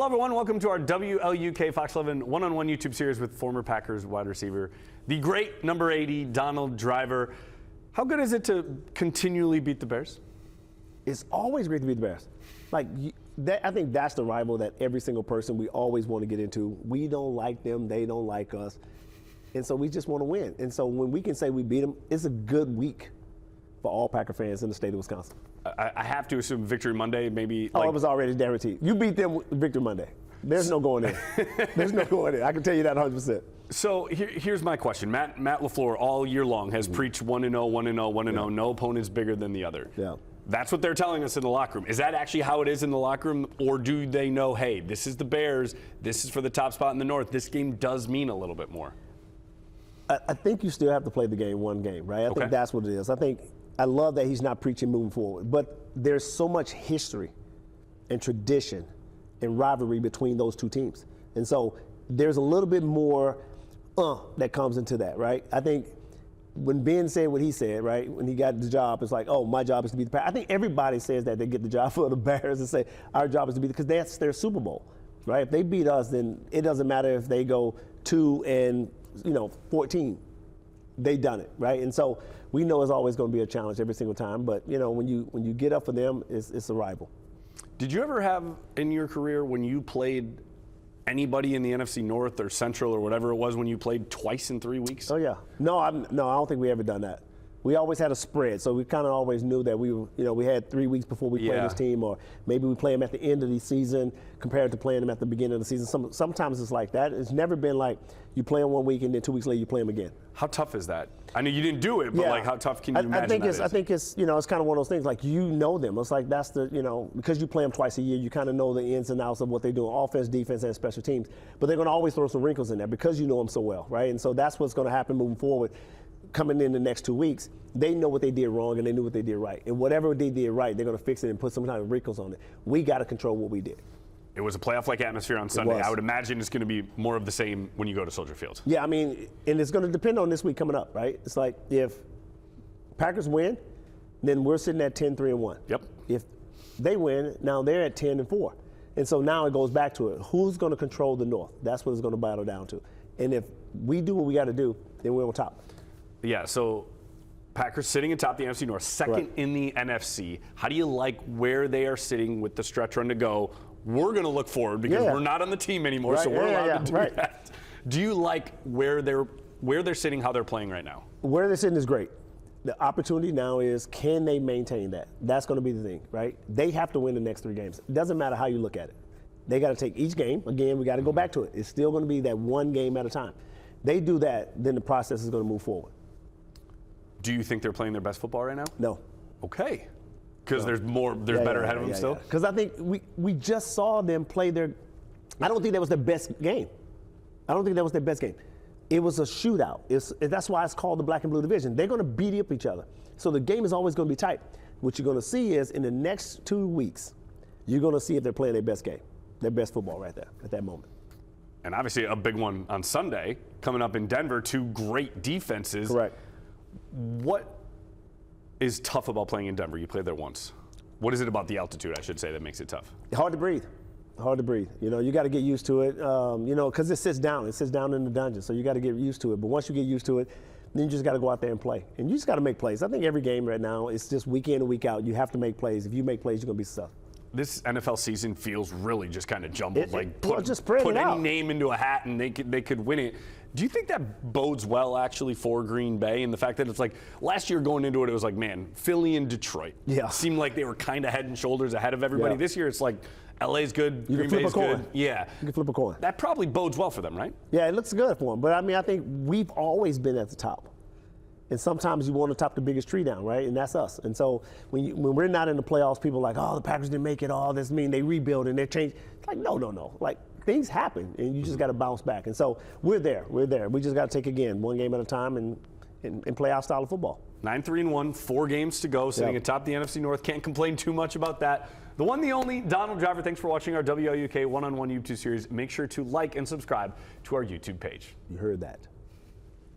everyone. Welcome to our WLUK Fox 11 one-on-one YouTube series with former Packers wide receiver, the great number 80, Donald Driver. How good is it to continually beat the Bears? It's always great to beat the Bears. I think that's the rival that every single person we always want to get into. We don't like them, they don't like us, and so we just want to win. And so when we can say we beat them, it's a good week for all Packer fans in the state of Wisconsin. I have to assume Victory Monday, maybe. It was already guaranteed. You beat them Victory Monday. There's no going in. There's no going in. I can tell you that 100%. So here's my question. Matt LaFleur all year long has preached 1-0, 1-0, 1-0. No opponent's bigger than the other. Yeah. That's what they're telling us in the locker room. Is that actually how it is in the locker room, or do they know, hey, this is the Bears, this is for the top spot in the North, this game does mean a little bit more? I think you still have to play the game one game, right? I think that's what it is. I love that he's not preaching moving forward, but there's so much history and tradition and rivalry between those two teams. And so there's a little bit more that comes into that, right? I think when Ben said what he said, right, when he got the job, it's like, oh, my job is to beat the Packers. I think everybody says that they get the job for the Bears and say our job is to beat, because that's their Super Bowl, right? If they beat us, then it doesn't matter if they go 2-14. They done it, right? And so we know it's always going to be a challenge every single time. But when you get up for them, it's a rival. Did you ever have in your career when you played anybody in the NFC North or Central or whatever it was when you played twice in 3 weeks? Oh yeah, no, I don't think we ever done that. We always had a spread, so we kind of always knew that we had 3 weeks before we played this team, or maybe we play them at the end of the season compared to playing them at the beginning of the season. Sometimes it's like that. It's never been like you play them 1 week and then 2 weeks later you play them again. How tough is that? I know you didn't do it, but how tough can you imagine that is? I think it's it's kind of one of those things, like them. It's like that's the because you play them twice a year, you kind of know the ins and outs of what they do on offense, defense, and special teams. But they're going to always throw some wrinkles in there because you know them so well, right? And so that's what's going to happen moving forward. Coming in the next 2 weeks, they know what they did wrong and they knew what they did right. And whatever they did right, they're going to fix it and put some kind of wrinkles on it. We got to control what we did. It was a playoff-like atmosphere on Sunday. I would imagine it's going to be more of the same when you go to Soldier Field. Yeah, and it's going to depend on this week coming up, right? It's like if Packers win, then we're sitting at 10-3-1. Yep. If they win, now they're at 10-4. And so now it goes back to it. Who's going to control the North? That's what it's going to battle down to. And if we do what we got to do, then we're on top. Yeah, so Packers sitting atop the NFC North, second in the NFC. How do you like where they are sitting with the stretch run to go? We're going to look forward because we're not on the team anymore, so we're allowed to do that. Do you like where they're sitting, how they're playing right now? Where they're sitting is great. The opportunity now is, can they maintain that? That's going to be the thing, right? They have to win the next 3 games. It doesn't matter how you look at it. They got to take each game. Again, we got to go back to it. It's still going to be that one game at a time. They do that, then the process is going to move forward. Do you think they're playing their best football right now? No. Okay. Because there's better ahead of them still? Because I think we just saw them play their – I don't think that was their best game. I don't think that was their best game. It was a shootout. That's why it's called the black and blue division. They're going to beat up each other. So the game is always going to be tight. What you're going to see is in the next 2 weeks, you're going to see if they're playing their best game, their best football right there at that moment. And obviously a big one on Sunday coming up in Denver, 2 great defenses. Correct. What is tough about playing in Denver? You played there once. What is it about the altitude, I should say, that makes it tough? Hard to breathe. Hard to breathe. You got to get used to it, because it sits down. It sits down in the dungeon, so you got to get used to it. But once you get used to it, then you just got to go out there and play. And you just got to make plays. I think every game right now, it's just week in and week out. You have to make plays. If you make plays, you're going to be successful. This NFL season feels really just kind of jumbled. Put any name into a hat and they could win it. Do you think that bodes well actually for Green Bay, and the fact that it's like last year going into it, it was like, man, Philly and Detroit seemed like they were kind of head and shoulders ahead of everybody. This year it's like LA's good, Green Bay's good. Yeah. You can flip a coin. That probably bodes well for them, right? Yeah, it looks good for them. But I think we've always been at the top. And sometimes you want to top the biggest tree down, right? And that's us. And so when we're not in the playoffs, people are like, oh, the Packers didn't make it. All this mean they rebuild and they change. It's like, no. Like, things happen, and you just got to bounce back. And so we're there. We just got to take, again, one game at a time and play our style of football. 9-3-1, 4 games to go, sitting atop the NFC North. Can't complain too much about that. The one, the only, Donald Driver. Thanks for watching our WLUK one-on-one YouTube series. Make sure to like and subscribe to our YouTube page. You heard that.